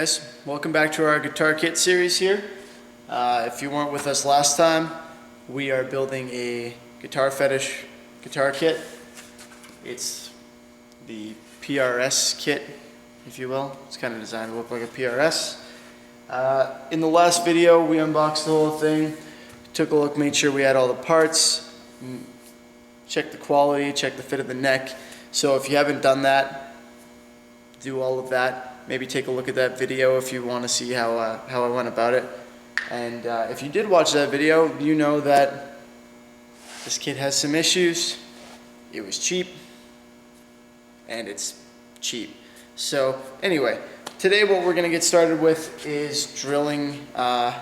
guys, welcome back to our guitar kit series here. If you weren't with us last time, we are building a guitar fetish guitar kit. It's the PRS kit, if you will. It's kind of designed to look like a PRS. In the last video, we unboxed the whole thing, took a look, made sure we had all the parts, checked the quality, checked the fit of the neck. So if you haven't done that, do all of that. Maybe take a look at that video if you want to see how I went about it. And if you did watch that video, you know that this kit has some issues. It was cheap, and it's cheap. So anyway, today what we're going to get started with is drilling the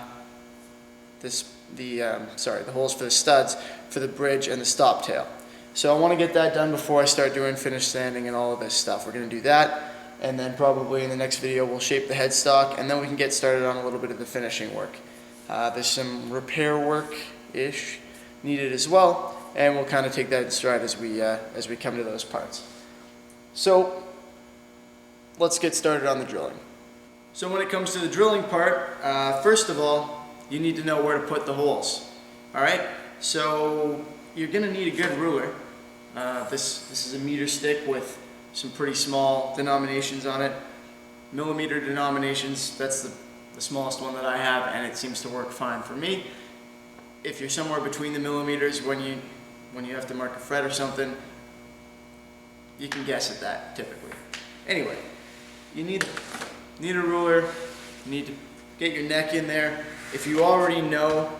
holes for the studs for the bridge and the stop tail. So I want to get that done before I start doing finish sanding and all of this stuff. We're going to do that, and then probably in the next video we'll shape the headstock, and then we can get started on a little bit of the finishing work. There's some repair work-ish needed as well, and we'll kind of take that in stride as we come to those parts. So let's get started on the drilling. So when it comes to the drilling part, first of all, you need to know where to put the holes. Alright, so you're going to need a good ruler. This is a meter stick with some pretty small denominations on it. Millimeter denominations, that's the smallest one that I have, and it seems to work fine for me. If you're somewhere between the millimeters when you have to mark a fret or something, you can guess at that typically. Anyway, you need a ruler, you need to get your neck in there. If you already know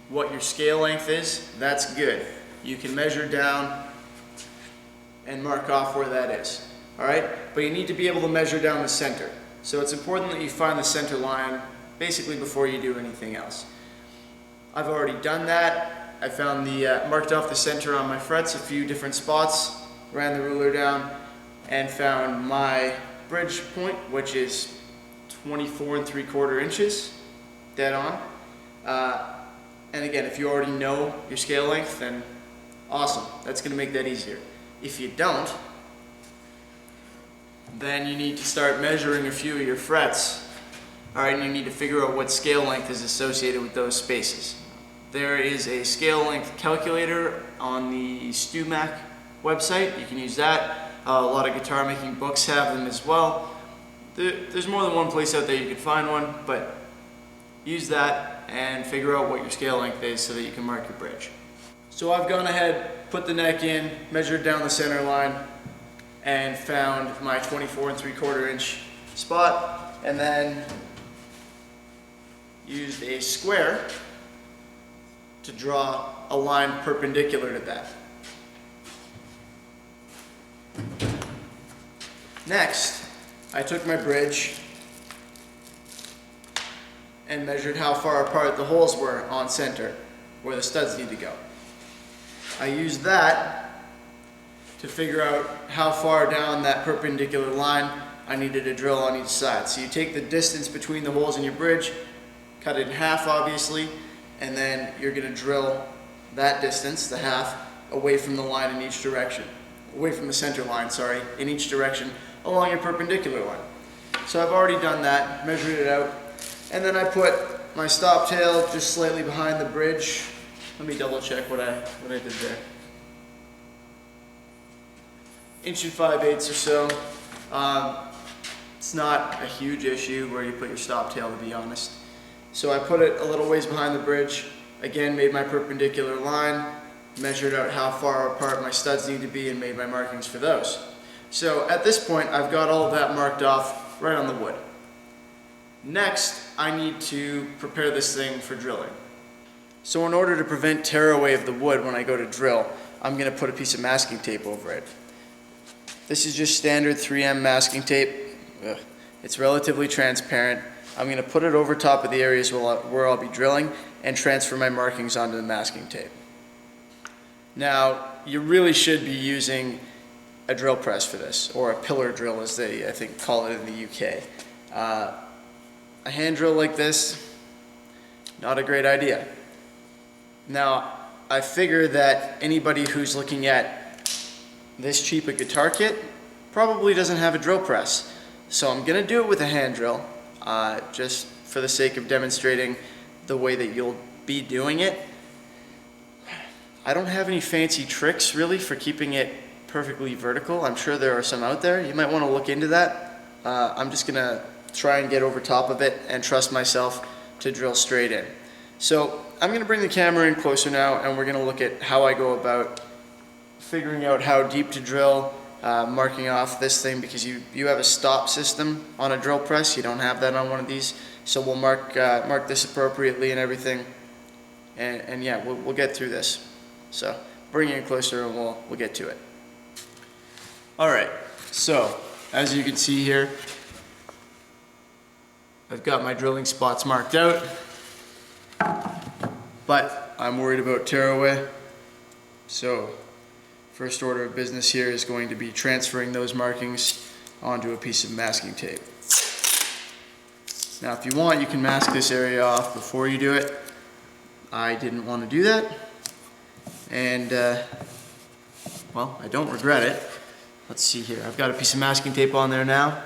what your scale length is, that's good. You can measure down and mark off where that is. Alright? But you need to be able to measure down the center. So it's important that you find the center line basically before you do anything else. I've already done that. I found marked off the center on my frets a few different spots, ran the ruler down, and found my bridge point, which is 24 3/4 inches, dead on. And again, if you already know your scale length, then awesome. That's going to make that easier. If you don't, then you need to start measuring a few of your frets. Alright, and you need to figure out what scale length is associated with those spaces. There is a scale length calculator on the StuMac website. You can use that. A lot of guitar making books have them as well. There's more than one place out there you can find one, but use that and figure out what your scale length is so that you can mark your bridge. So I've gone ahead, put the neck in, measured down the center line, and found my 24 3/4 inch spot, and then used a square to draw a line perpendicular to that. Next, I took my bridge and measured how far apart the holes were on center, where the studs need to go. I used that to figure out how far down that perpendicular line I needed to drill on each side. So you take the distance between the holes in your bridge, cut it in half obviously, and then you're going to drill that distance, the half, away from the line in each direction. Away from the center line, sorry, in each direction along your perpendicular line. So I've already done that, measured it out, and then I put my stop tail just slightly behind the bridge. Let me double check what I did there. 1 5/8 or so. It's not a huge issue where you put your stop tail, to be honest. So I put it a little ways behind the bridge, again made my perpendicular line, measured out how far apart my studs need to be, and made my markings for those. So at this point I've got all of that marked off right on the wood. Next, I need to prepare this thing for drilling. So in order to prevent tear away of the wood when I go to drill, I'm going to put a piece of masking tape over it. This is just standard 3M masking tape. It's relatively transparent. I'm going to put it over top of the areas where I'll be drilling and transfer my markings onto the masking tape. Now, you really should be using a drill press for this, or a pillar drill as they, I think, call it in the UK. A hand drill like this, not a great idea. Now, I figure that anybody who's looking at this cheap a guitar kit probably doesn't have a drill press. So I'm gonna do it with a hand drill, just for the sake of demonstrating the way that you'll be doing it. I don't have any fancy tricks really for keeping it perfectly vertical. I'm sure there are some out there. You might want to look into that. I'm just gonna try and get over top of it and trust myself to drill straight in. So I'm gonna bring the camera in closer now, and we're gonna look at how I go about figuring out how deep to drill, marking off this thing, because you have a stop system on a drill press. You don't have that on one of these. So we'll mark this appropriately and everything, and yeah, we'll get through this. So bring it in closer and we'll get to it. All right, so as you can see here, I've got my drilling spots marked out, but I'm worried about tearaway. So first order of business here is going to be transferring those markings onto a piece of masking tape. Now if you want, you can mask this area off before you do it. I didn't want to do that, and well, I don't regret it. Let's see here, I've got a piece of masking tape on there now,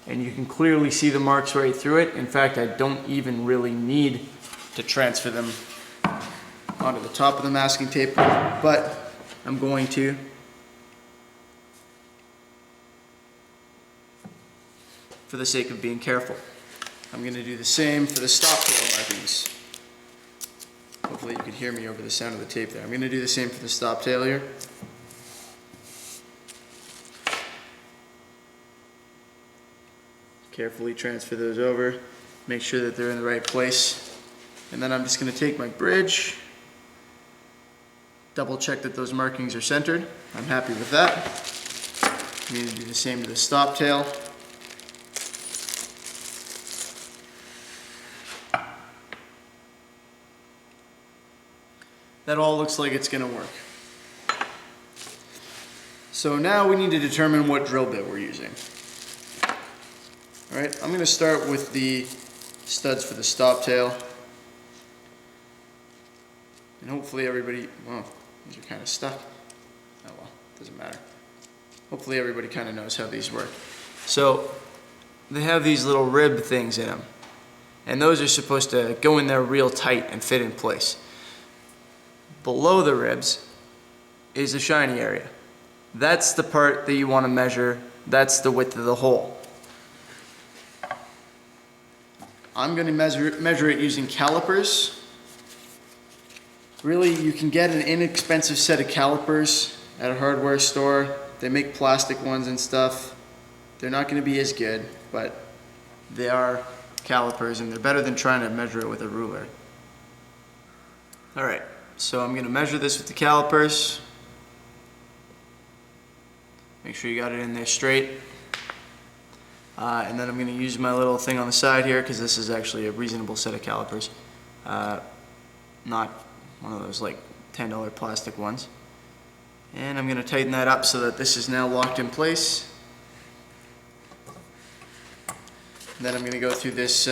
and you can clearly see the marks right through it. In fact, I don't even really need to transfer them onto the top of the masking tape, but I'm going to. For the sake of being careful. I'm going to do the same for the stop tail markings. Hopefully you can hear me over the sound of the tape there. I'm going to do the same for the stop tail here. Carefully transfer those over, make sure that they're in the right place, and then I'm just going to take my bridge, double check that those markings are centered. I'm happy with that. I'm going to do the same to the stop tail. That all looks like it's going to work. So now we need to determine what drill bit we're using. Alright, I'm going to start with the studs for the stop tail. And hopefully everybody, well, these are kind of stuck. Oh well, doesn't matter. Hopefully everybody kind of knows how these work. So they have these little rib things in them, and those are supposed to go in there real tight and fit in place. Below the ribs is the shiny area. That's the part that you want to measure. That's the width of the hole. I'm going to measure it using calipers. Really, you can get an inexpensive set of calipers at a hardware store. They make plastic ones and stuff. They're not going to be as good, but they are calipers, and they're better than trying to measure it with a ruler. Alright, so I'm going to measure this with the calipers. Make sure you got it in there straight. And then I'm going to use my little thing on the side here, because this is actually a reasonable set of calipers. Not one of those like $10 plastic ones. And I'm going to tighten that up so that this is now locked in place. And then I'm going to go through this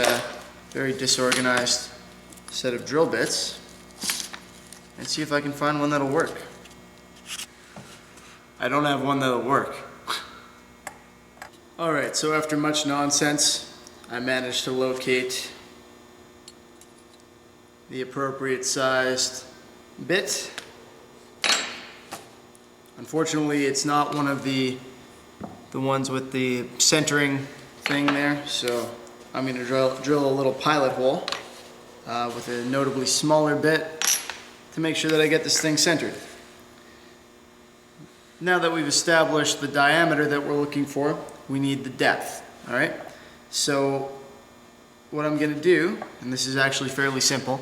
very disorganized set of drill bits and see if I can find one that'll work. I don't have one that'll work. Alright, so after much nonsense, I managed to locate the appropriate sized bit. Unfortunately, it's not one of the ones with the centering thing there, so I'm going to drill a little pilot hole with a notably smaller bit to make sure that I get this thing centered. Now that we've established the diameter that we're looking for, we need the depth. Alright, so what I'm going to do, and this is actually fairly simple,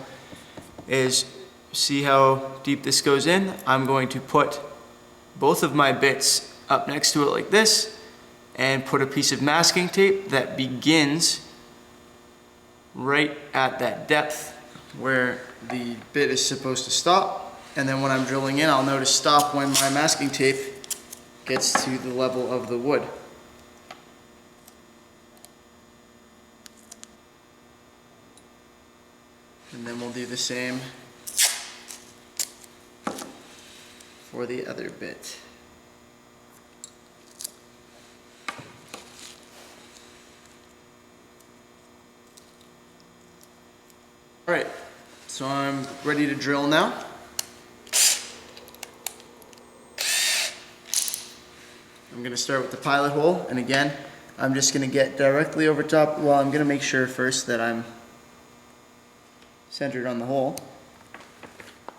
is see how deep this goes in. I'm going to put both of my bits up next to it like this and put a piece of masking tape that begins right at that depth where the bit is supposed to stop, and then when I'm drilling in, I'll know to stop when my masking tape gets to the level of the wood. And then we'll do the same for the other bit. So I'm ready to drill now. I'm going to start with the pilot hole, and again, I'm just going to get directly over top. Well, I'm going to make sure first that I'm centered on the hole,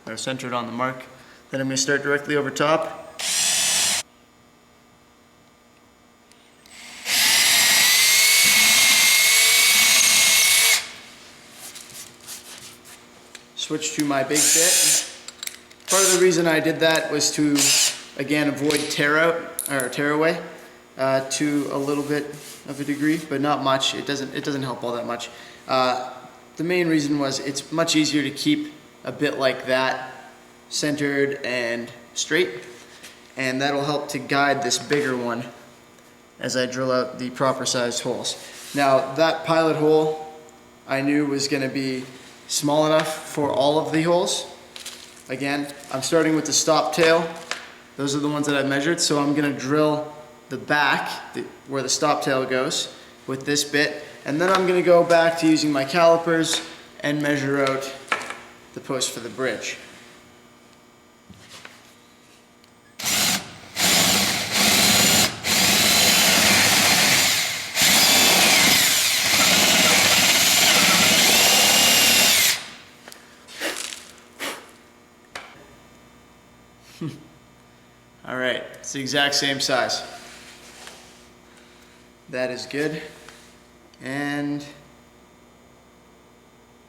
or centered on the mark. Then I'm going to start directly over top. Switch to my big bit. Part of the reason I did that was to, again, avoid tear away to a little bit of a degree, but not much. It doesn't help all that much. The main reason was it's much easier to keep a bit like that centered and straight, and that'll help to guide this bigger one as I drill out the proper sized holes. Now that pilot hole I knew was going to be small enough for all of the holes. Again, I'm starting with the stop tail. Those are the ones that I've measured, so I'm going to drill the back, where the stop tail goes, with this bit, and then I'm going to go back to using my calipers and measure out the post for the bridge. Alright, it's the exact same size. That is good. And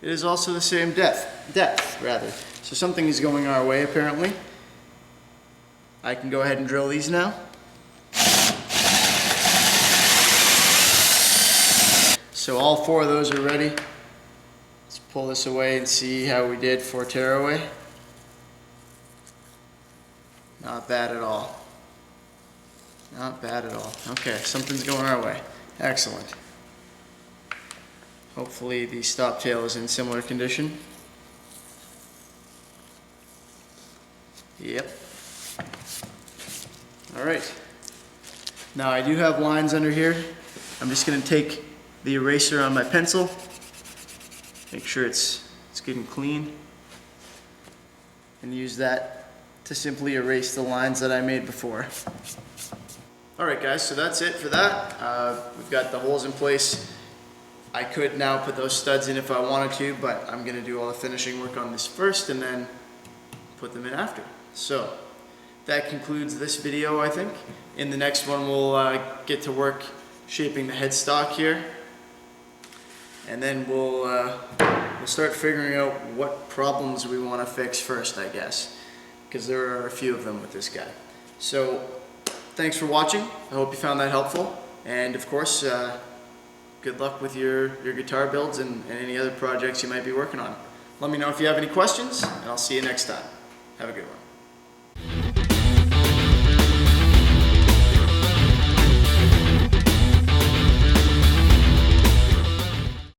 it is also the same depth rather. So something is going our way apparently. I can go ahead and drill these now. So all four of those are ready. Let's pull this away and see how we did for tearaway. Not bad at all. Not bad at all. Okay, something's going our way. Excellent. Hopefully the stop tail is in similar condition. Yep. Alright. Now I do have lines under here. I'm just going to take the eraser on my pencil. Make sure it's good and clean. And use that to simply erase the lines that I made before. Alright guys, so that's it for that. We've got the holes in place. I could now put those studs in if I wanted to, but I'm going to do all the finishing work on this first and then put them in after. So that concludes this video, I think. In the next one we'll get to work shaping the headstock here, and then we'll start figuring out what problems we want to fix first, I guess, because there are a few of them with this guy. So thanks for watching. I hope you found that helpful, and of course good luck with your guitar builds and any other projects you might be working on. Let me know if you have any questions, and I'll see you next time. Have a good one.